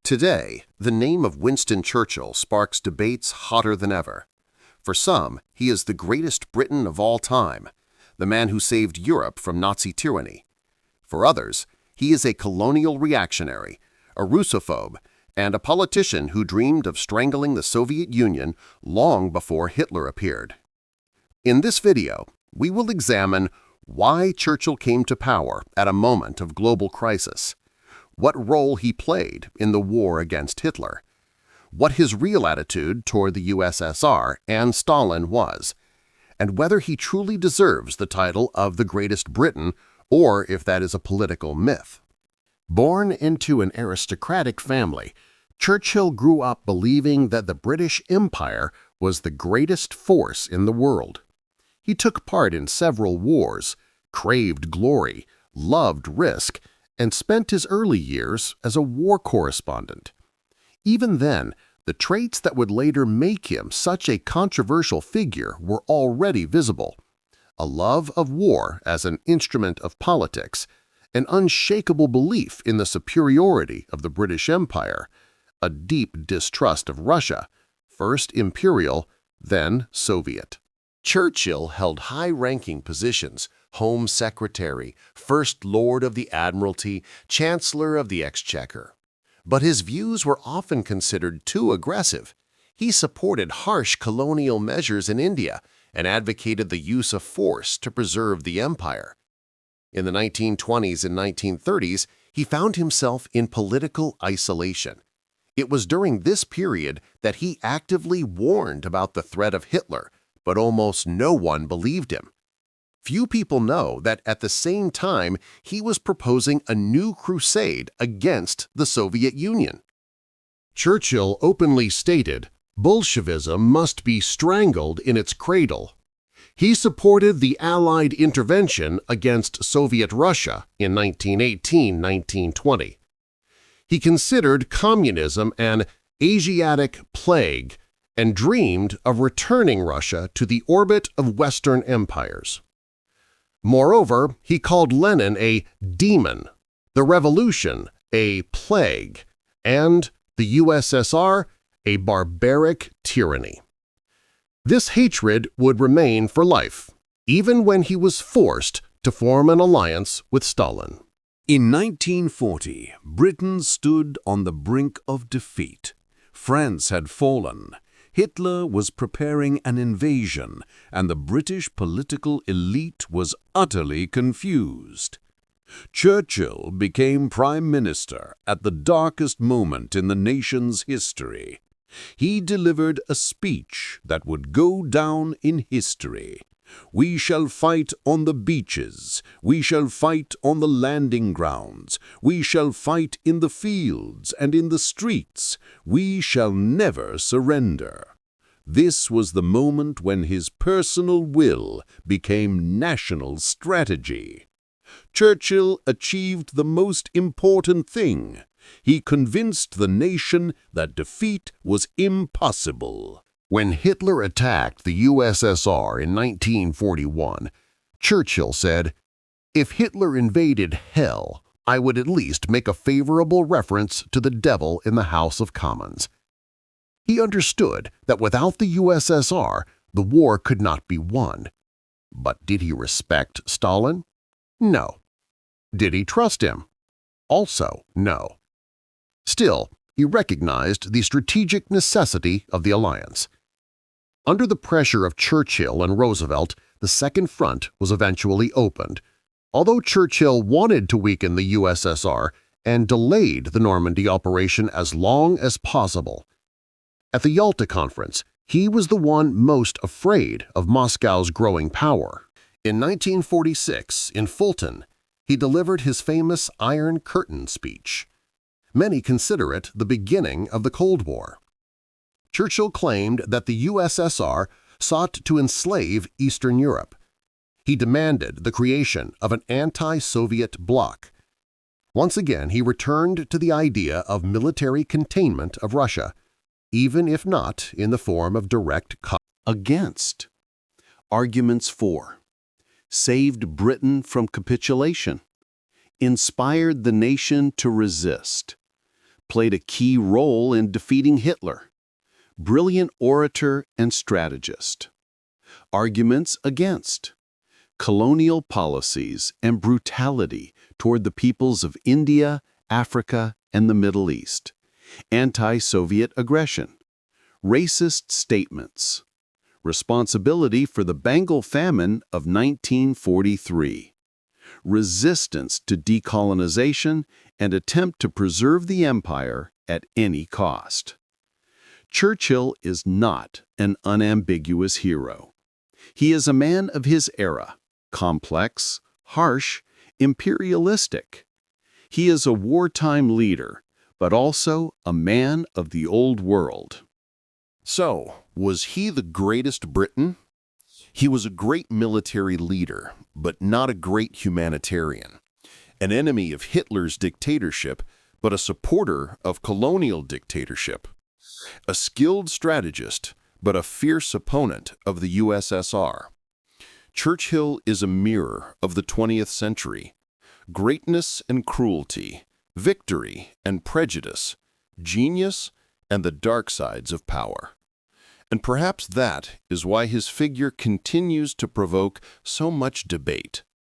Today, the name of Winston Churchill sparks debates hotter than ever. For some, he is the greatest Briton of all time, the man who saved Europe from Nazi tyranny. For others, he is a colonial reactionary, a Russophobe, and a politician who dreamed of strangling the Soviet Union long before Hitler appeared. In this video, we will examine why Churchill came to power at a moment of global crisis, what role he played in the war against Hitler, what his real attitude toward the USSR and Stalin was, and whether he truly deserves the title of the greatest Briton or if that is a political myth. Born into an aristocratic family, Churchill grew up believing that the British Empire was the greatest force in the world. He took part in several wars, craved glory, loved risk, and spent his early years as a war correspondent. Even then, the traits that would later make him such a controversial figure were already visible: a love of war as an instrument of politics, an unshakable belief in the superiority of the British Empire, a deep distrust of Russia, first imperial, then Soviet. Churchill held high-ranking positions: Home Secretary, First Lord of the Admiralty, Chancellor of the Exchequer. But his views were often considered too aggressive. He supported harsh colonial measures in India and advocated the use of force to preserve the empire. In the 1920s and 1930s, he found himself in political isolation. It was during this period that he actively warned about the threat of Hitler, but almost no one believed him. Few people know that at the same time he was proposing a new crusade against the Soviet Union. Churchill openly stated, "Bolshevism must be strangled in its cradle." He supported the Allied intervention against Soviet Russia in 1918–1920. He considered communism an Asiatic plague and dreamed of returning Russia to the orbit of Western empires. Moreover, he called Lenin a demon, the revolution a plague, and the USSR a barbaric tyranny. This hatred would remain for life, even when he was forced to form an alliance with Stalin. In 1940, Britain stood on the brink of defeat. France had fallen. Hitler was preparing an invasion, and the British political elite was utterly confused. Churchill became Prime Minister at the darkest moment in the nation's history. He delivered a speech that would go down in history. "We shall fight on the beaches. We shall fight on the landing grounds. We shall fight in the fields and in the streets. We shall never surrender." This was the moment when his personal will became national strategy. Churchill achieved the most important thing. He convinced the nation that defeat was impossible. When Hitler attacked the USSR in 1941, Churchill said, "If Hitler invaded hell, I would at least make a favorable reference to the devil in the House of Commons." He understood that without the USSR, the war could not be won. But did he respect Stalin? No. Did he trust him? Also no. Still, he recognized the strategic necessity of the alliance. Under the pressure of Churchill and Roosevelt, the Second Front was eventually opened, although Churchill wanted to weaken the USSR and delayed the Normandy operation as long as possible. At the Yalta Conference, he was the one most afraid of Moscow's growing power. In 1946, in Fulton, he delivered his famous Iron Curtain speech. Many consider it the beginning of the Cold War. Churchill claimed that the USSR sought to enslave Eastern Europe. He demanded the creation of an anti-Soviet bloc. Once again, he returned to the idea of military containment of Russia, even if not in the form of direct against. Arguments for: saved Britain from capitulation, inspired the nation to resist, played a key role in defeating Hitler. Brilliant orator and strategist. Arguments against colonial policies and brutality toward the peoples of India, Africa, and the Middle East. Anti-Soviet aggression. Racist statements. Responsibility for the Bengal famine of 1943. Resistance to decolonization and attempt to preserve the empire at any cost. Churchill is not an unambiguous hero. He is a man of his era, complex, harsh, imperialistic. He is a wartime leader, but also a man of the old world. So, was he the greatest Briton? He was a great military leader, but not a great humanitarian. An enemy of Hitler's dictatorship, but a supporter of colonial dictatorship. A skilled strategist, but a fierce opponent of the USSR. Churchill is a mirror of the 20th century. Greatness and cruelty, victory and prejudice, genius and the dark sides of power. And perhaps that is why his figure continues to provoke so much debate.